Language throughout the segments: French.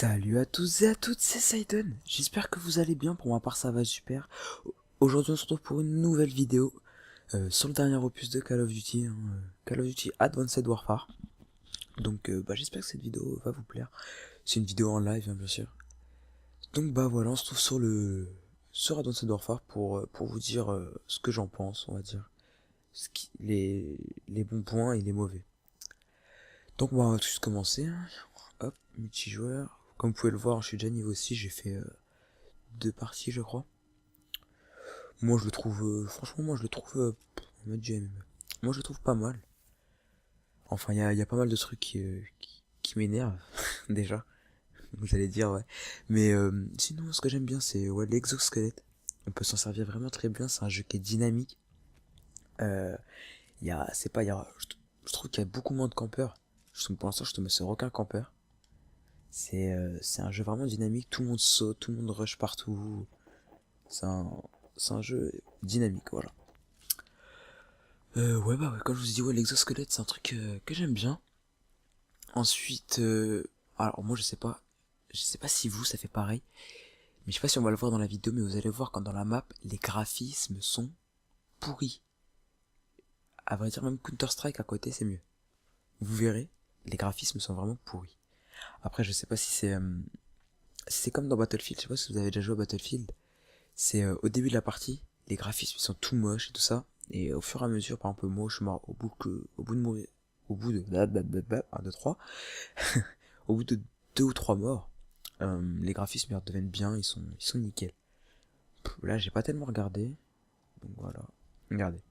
Salut à tous et à toutes, c'est Saiden. J'espère que vous allez bien, pour ma part ça va super. Aujourd'hui on se retrouve pour une nouvelle vidéo sur le dernier opus de Call of Duty, Call of Duty Advanced Warfare. Donc j'espère que cette vidéo va vous plaire. C'est une vidéo en live bien sûr. Donc voilà, on se trouve sur Advanced Warfare pour vous dire ce que j'en pense, on va dire. Les bons points et les mauvais. Donc on va tout de suite commencer. Hop, multijoueur. Comme vous pouvez le voir, je suis déjà niveau 6, j'ai fait 2 parties je crois. Moi je le trouve, franchement moi je le trouve, en mode GM. Moi je le trouve pas mal. Enfin y a pas mal de trucs qui m'énervent, déjà. Vous allez dire ouais. Mais sinon ce que j'aime bien c'est ouais, l'exosquelette. On peut s'en servir vraiment très bien, c'est un jeu qui est dynamique. C'est pas, je trouve qu'il y a beaucoup moins de campeurs. Pour l'instant je tombe sur aucun campeur. C'est un jeu vraiment dynamique, tout le monde saute, tout le monde rush partout. C'est un, c'est un jeu dynamique, voilà. Ouais, comme je vous ai dit, ouais, l'exosquelette, c'est un truc que j'aime bien. Ensuite, alors moi, je sais pas si vous, ça fait pareil, mais je sais pas si on va le voir dans la vidéo, mais vous allez voir quand dans la map, les graphismes sont pourris. À vrai dire, même Counter-Strike à côté, c'est mieux. Vous verrez, les graphismes sont vraiment pourris. Après, je sais pas si c'est comme dans Battlefield, je sais pas si vous avez déjà joué à Battlefield. C'est au début de la partie, les graphismes sont tout moches et tout ça. Et au fur et à mesure, par exemple, moi je suis mort au bout de mourir, au bout de 1, 2, 3, au bout de 2 ou 3 morts, les graphismes deviennent bien, ils sont nickel. Là, j'ai pas tellement regardé, donc voilà. Regardez.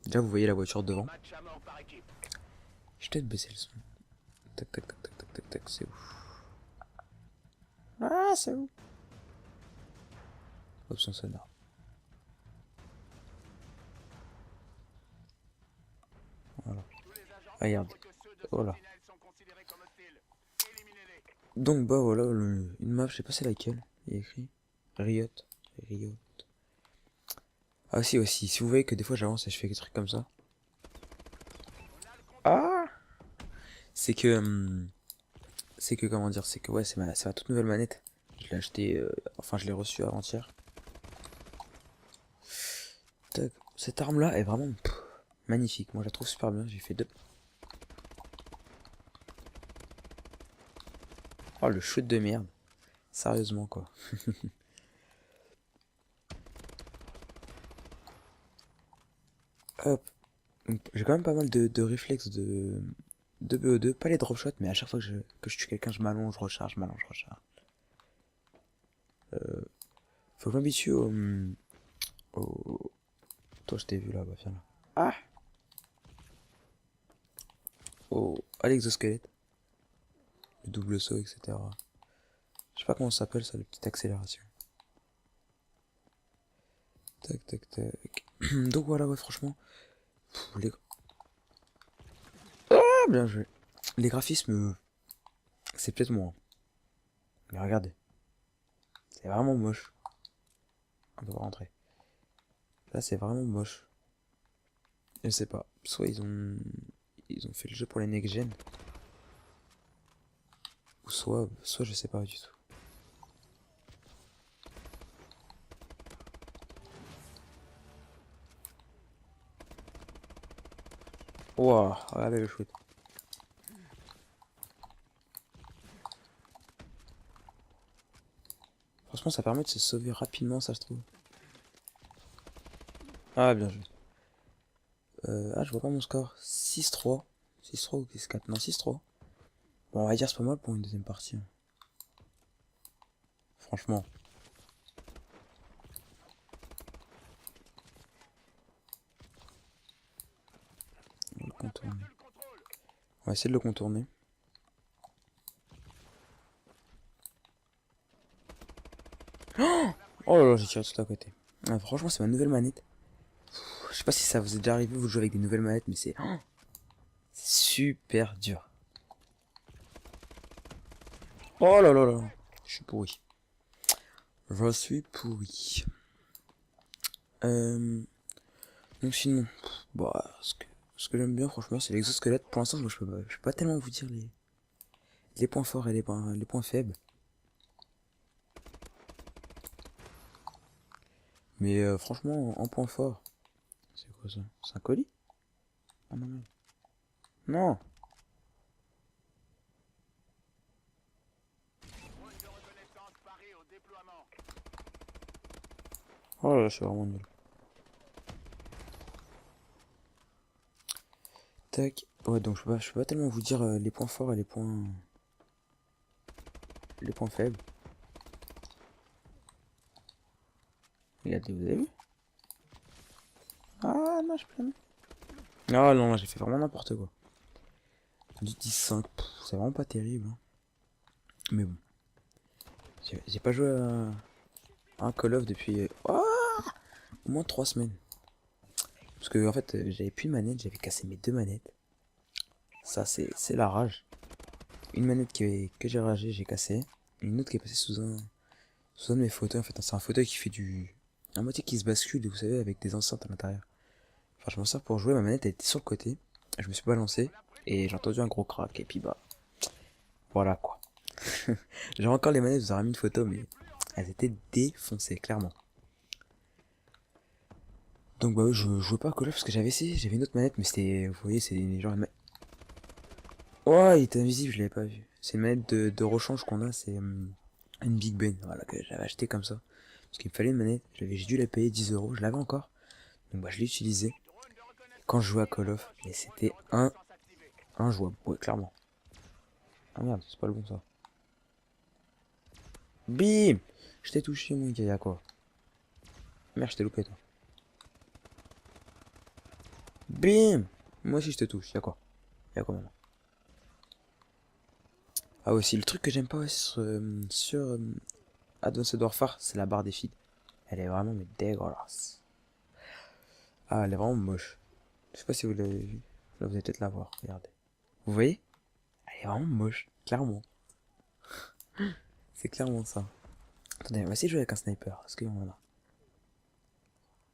Déjà, vous voyez la voiture devant. Je vais peut-être baisser le son. Tac, tac, tac, tac, tac, tac, tac, c'est ouf. Ah, c'est ouf. Option sonore. Voilà. Regarde. Voilà. Donc voilà, une map, je sais pas c'est laquelle. Il y a écrit Riot. Riot. Ah si aussi, si vous voyez que des fois j'avance et je fais des trucs comme ça. Ah, c'est que comment dire, c'est que ouais, c'est ma toute nouvelle manette. Je l'ai acheté, enfin je l'ai reçue avant-hier. Cette arme là est vraiment magnifique, moi je la trouve super bien, j'ai fait 2. Oh le shoot de merde, sérieusement quoi. Hop, j'ai quand même pas mal de réflexes de BO2, pas les drop shots, mais à chaque fois que je tue quelqu'un, je m'allonge, je recharge, je m'allonge, je recharge. Faut que je m'habitue au... Toi, je t'ai vu là, bah viens là. Ah, à l'exosquelette, le double saut, etc. Je sais pas comment ça s'appelle ça, la petite accélération. Tac, tac, tac. Donc voilà, ouais, franchement. Les... Ah, bien joué. Les graphismes, c'est peut-être moi. Mais regardez. C'est vraiment moche. On peut pas rentrer. Là, c'est vraiment moche. Je sais pas. Soit ils ont fait le jeu pour les next-gen. Ou soit je sais pas du tout. Ouah, regardez le shoot. Franchement, ça permet de se sauver rapidement, ça, je trouve. Ah, bien joué. Je vois pas mon score. 6-3. 6-3 ou 6-4? Non, 6-3. Bon, on va dire c'est pas mal pour une deuxième partie. Franchement. On va le contourner. On va essayer de le contourner. Oh là là, j'ai tiré tout à côté. Ah, franchement, c'est ma nouvelle manette. Je sais pas si ça vous est déjà arrivé, vous jouez avec des nouvelles manettes, mais c'est super dur. Oh là là là. Je suis pourri. Je suis pourri. Donc sinon, bah, ce que j'aime bien franchement c'est l'exosquelette. Pour l'instant je peux pas tellement vous dire les points forts et les points faibles. Mais franchement, en point fort. C'est quoi ça? C'est un colis? Ah non, non. Non. Oh là là, je suis vraiment nul. Tac. Ouais, donc je peux pas tellement vous dire les points forts et les points faibles. Regardez, vous avez vu? Ah non, je peux pas. Ah non, j'ai fait vraiment n'importe quoi. Du 10-5, c'est vraiment pas terrible, hein. Mais bon. J'ai pas joué à un Call of depuis au moins 3 semaines. Parce que en fait, j'avais plus de manette, j'avais cassé mes deux manettes. Ça, c'est la rage. Une manette que j'ai ragée, j'ai cassé. Une autre qui est passée sous un de mes fauteuils. En fait, c'est un fauteuil qui fait du... un moitié qui se bascule, vous savez, avec des enceintes à l'intérieur. Enfin, je m'en sers pour jouer, ma manette elle était sur le côté. Je me suis balancé et j'ai entendu un gros crack. Et puis bah, voilà quoi. J'ai encore les manettes, je vous aurais mis une photo, mais elles étaient défoncées, clairement. Donc bah je jouais pas à Call of parce que j'avais essayé, j'avais une autre manette, mais c'était, vous voyez, c'est genre oh, il était invisible, je l'avais pas vu. C'est une manette de rechange qu'on a, c'est une Big Ben, voilà, que j'avais acheté comme ça. Parce qu'il me fallait une manette, j'ai dû la payer 10 euros, je l'avais encore. Donc bah je l'ai utilisé quand je jouais à Call of, mais c'était injouable, ouais, clairement. Ah merde, c'est pas le bon ça. Bim! Je t'ai touché mon gars, y'a quoi? Merde, je t'ai loupé toi. Bim! Moi aussi je te touche, y'a quoi? Y'a quoi maintenant? Ah aussi, le truc que j'aime pas aussi sur Advanced Warfare, c'est la barre des feeds. Elle est vraiment mais dégueulasse. Ah, elle est vraiment moche. Je sais pas si vous l'avez vu. Là, vous allez peut-être la voir, regardez. Vous voyez? Elle est vraiment moche, clairement. C'est clairement ça. Attendez, on va essayer de jouer avec un sniper. Est-ce qu'il y en a?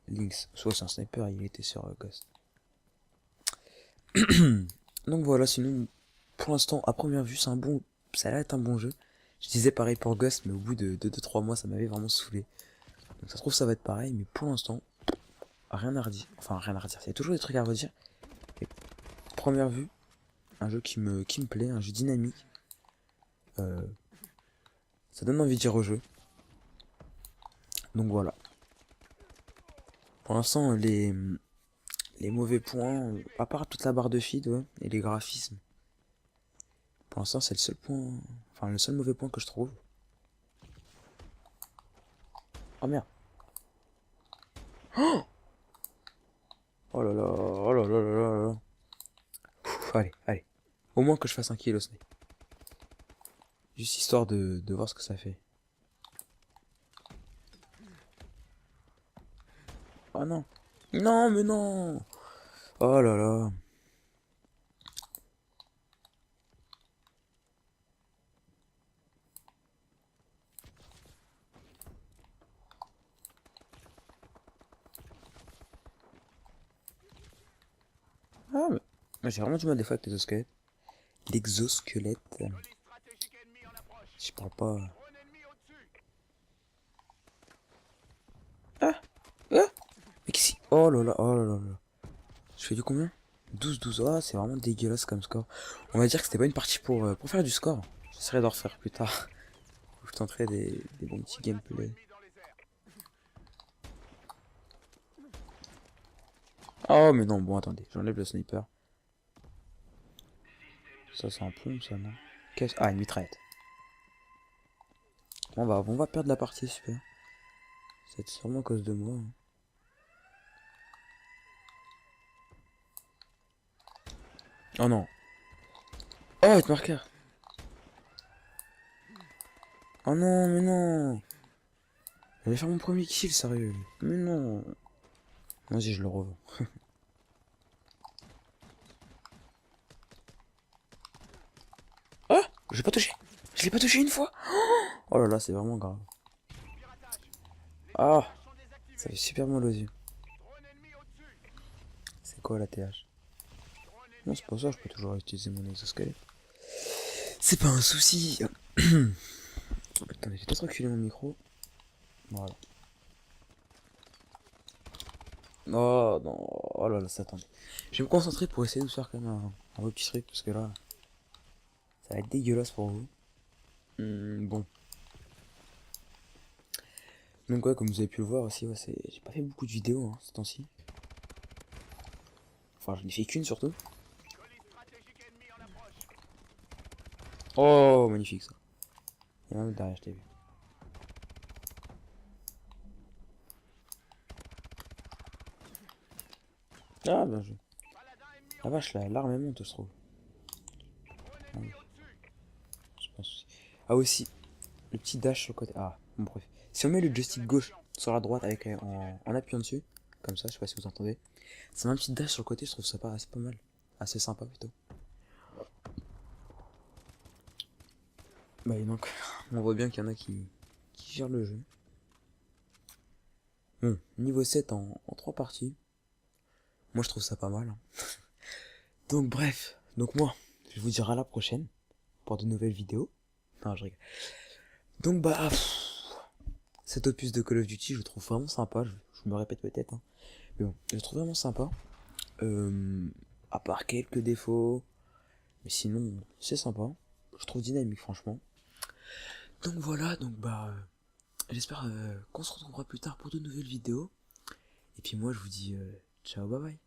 Lynx. Soit c'est un sniper, il était sur Ghost. Donc voilà, sinon, pour l'instant, à première vue, c'est un bon... ça a l'air d'être un bon jeu. Je disais pareil pour Ghost, mais au bout de 2-3 mois, ça m'avait vraiment saoulé. Donc ça se trouve, ça va être pareil, mais pour l'instant, rien à redire. Enfin, rien à redire. Il y a toujours des trucs à redire. Et première vue, un jeu qui me plaît, un jeu dynamique. Euh, Ça donne envie d'y rejouer. Donc voilà. Pour l'instant, les mauvais points, à part toute la barre de feed, ouais, et les graphismes. Pour l'instant, c'est le seul point, enfin le seul mauvais point que je trouve. Oh merde. Oh là là, oh là là là là là. Pff, allez, allez. Au moins que je fasse un kill au snipe. Juste histoire de voir ce que ça fait. Oh non. Non, mais non. Oh là là. Ah, mais... moi, j'ai vraiment du mal des fois avec l'exosquelette. L'exosquelette. Je parle pas. Ah, ah. Mais qu'est-ce que... oh là là, oh là là là. Je fais du combien? 12-12. Ah, c'est vraiment dégueulasse comme score. On va dire que c'était pas une partie pour faire du score. J'essaierai d'en refaire plus tard. Je tenterai des bons petits gameplays. Oh, mais non, bon, attendez. J'enlève le sniper. Ça, c'est un plomb, ça, non? Qu'est-ce... ah, une mitraillette. On va perdre la partie, super. C'est sûrement à cause de moi, hein. Oh non. Oh, être marqueur. Oh non, mais non. Je vais faire mon premier kill, sérieux. Mais non. Vas-y, je le revends. Ah, je l'ai pas touché. Je l'ai pas touché une fois. Oh là là, c'est vraiment grave. Ah, ça fait super mal aux yeux. C'est quoi la TH? Non, c'est pas ça, je peux toujours utiliser mon exosquelette. C'est pas un souci. Attendez, j'ai peut-être reculé mon micro. Voilà. Oh non, oh là là, ça attend. Je vais me concentrer pour essayer de vous faire quand même un beau petit truc, parce que là, ça va être dégueulasse pour vous. Bon. Donc ouais, comme vous avez pu le voir aussi, ouais, j'ai pas fait beaucoup de vidéos hein, ce temps-ci. Enfin, je n'ai fait qu'une surtout. Oh, magnifique ça. Il y en a un autre derrière, je t'ai vu. Ah, bien joué. La vache, l'arme elle monte, je trouve. Ah, oui, je pense aussi. Ah, aussi, le petit dash sur le côté. Ah, bon, bref. Si on met le joystick gauche sur la droite avec en appuyant dessus, comme ça, je sais pas si vous entendez. Ça met un petit dash sur le côté, je trouve ça pas, c'est pas mal. Assez sympa plutôt. Bah, et donc, on voit bien qu'il y en a qui gèrent le jeu. Bon, niveau 7 en 3 parties. Moi, je trouve ça pas mal, hein. Donc, bref. Donc, moi, je vous dirai à la prochaine pour de nouvelles vidéos. Non, je rigole. Donc, bah, cet opus de Call of Duty, je le trouve vraiment sympa. Je me répète peut-être, hein. Mais bon, je le trouve vraiment sympa. Euh, à part quelques défauts. Mais sinon, c'est sympa. Je trouve dynamique, franchement. Donc, voilà. Donc, bah, j'espère qu'on se retrouvera plus tard pour de nouvelles vidéos. Et puis, moi, je vous dis ciao, bye bye.